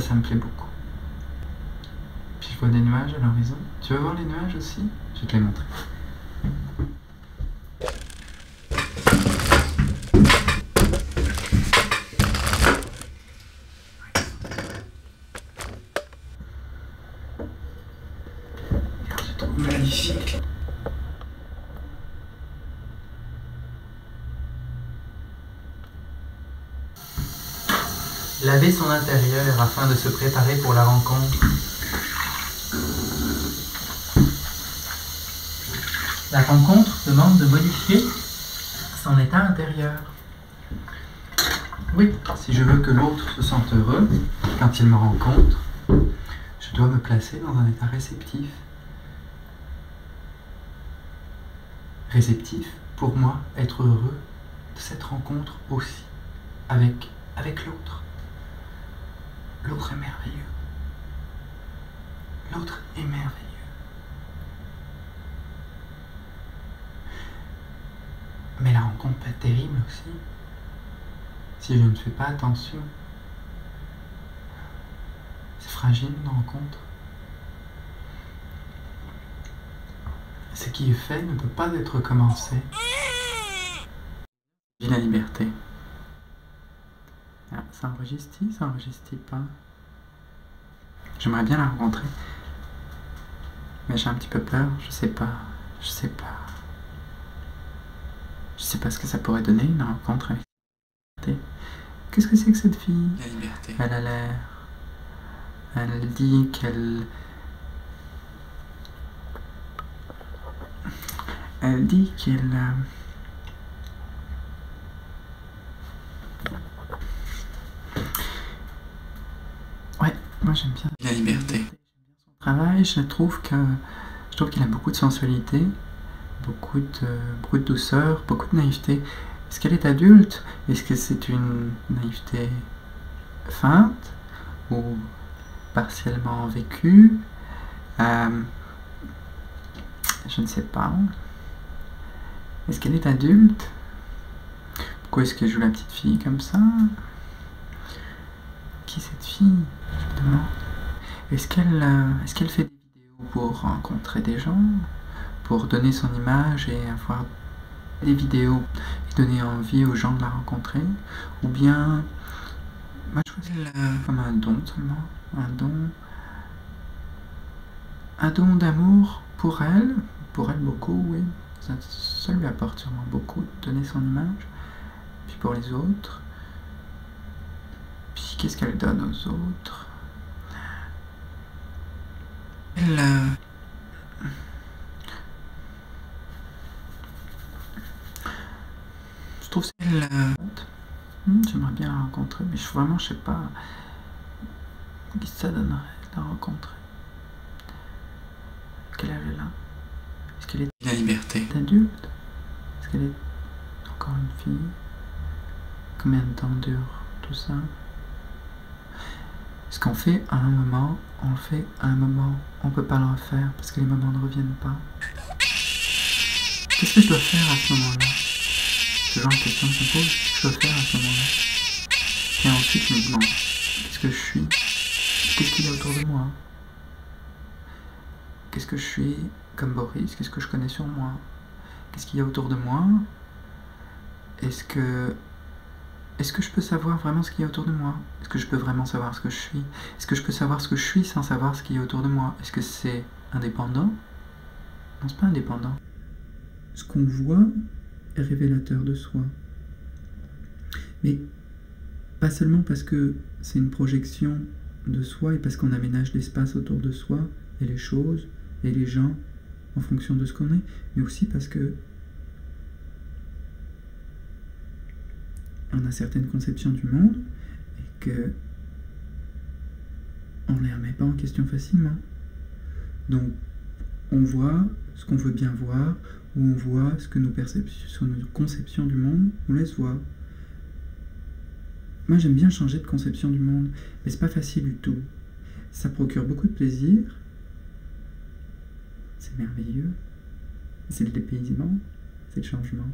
Ça me plaît beaucoup. Puis je vois des nuages à l'horizon. Tu veux voir les nuages aussi? Je vais te les montrer. Regarde, je trouve magnifique. Laver son intérieur afin de se préparer pour la rencontre. La rencontre demande de modifier son état intérieur. Oui, si je veux que l'autre se sente heureux quand il me rencontre, je dois me placer dans un état réceptif. Réceptif, pour moi, être heureux de cette rencontre aussi, avec l'autre. L'autre est merveilleux. L'autre est merveilleux. Mais la rencontre peut être terrible aussi, si je ne fais pas attention. C'est fragile une rencontre. Ce qui est fait ne peut pas être recommencé. J'ai la liberté. Ah, ça enregistre pas. J'aimerais bien la rencontrer. Mais j'ai un petit peu peur, je sais pas. Je sais pas ce que ça pourrait donner, une rencontre avec la liberté. Qu'est-ce que c'est que cette fille? La liberté. Elle a l'air... Elle dit qu'elle... Elle dit qu'elle... Ouais, moi j'aime bien la liberté. Son travail, je trouve qu'il a beaucoup de sensualité, beaucoup de douceur, beaucoup de naïveté. Est-ce qu'elle est adulte? Est-ce que c'est une naïveté feinte ou partiellement vécue? Je ne sais pas. Est-ce qu'elle est adulte? Pourquoi est-ce qu'elle joue la petite fille comme ça? Qui est cette fille? Je me demande. Est-ce qu'elle fait des vidéos pour rencontrer des gens? Pour donner son image et avoir des vidéos et donner envie aux gens de la rencontrer? Ou bien... Moi je vois comme un don seulement. Un don d'amour pour elle beaucoup, oui. Ça lui apporte sûrement beaucoup de donner son image. Puis pour les autres. Puis qu'est-ce qu'elle donne aux autres? Elle... Je trouve qu'elle... J'aimerais bien la rencontrer, mais vraiment je sais pas qui ça donnerait de la rencontrer. Quel âge elle a? Est-ce qu'elle est la liberté adulte? Est-ce qu'elle est encore une fille? Combien de temps dure tout ça? Ce qu'on fait à un moment, on le fait à un moment. On peut pas le refaire parce que les moments ne reviennent pas. Qu'est-ce que je dois faire à ce moment-là? Ce genre de question que je me pose. Qu'est-ce que je dois faire à ce moment-là? Et ensuite je me demande, qu'est-ce que je suis? Qu'est-ce qu'il y a autour de moi? Qu'est-ce que je suis comme Boris? Qu'est-ce que je connais sur moi? Qu'est-ce qu'il y a autour de moi? Est-ce que je peux savoir vraiment ce qu'il y a autour de moi? Est-ce que je peux vraiment savoir ce que je suis? Est-ce que je peux savoir ce que je suis sans savoir ce qu'il y a autour de moi? Est-ce que c'est indépendant? Non, c'est pas indépendant. Ce qu'on voit est révélateur de soi. Mais pas seulement parce que c'est une projection de soi et parce qu'on aménage l'espace autour de soi et les choses et les gens en fonction de ce qu'on est, mais aussi parce que on a certaines conceptions du monde et que on ne les remet pas en question facilement. Donc on voit ce qu'on veut bien voir, ou on voit ce que nos conceptions du monde nous laissent voir. Moi j'aime bien changer de conception du monde, mais c'est pas facile du tout. Ça procure beaucoup de plaisir, c'est merveilleux, c'est le dépaysement, c'est le changement.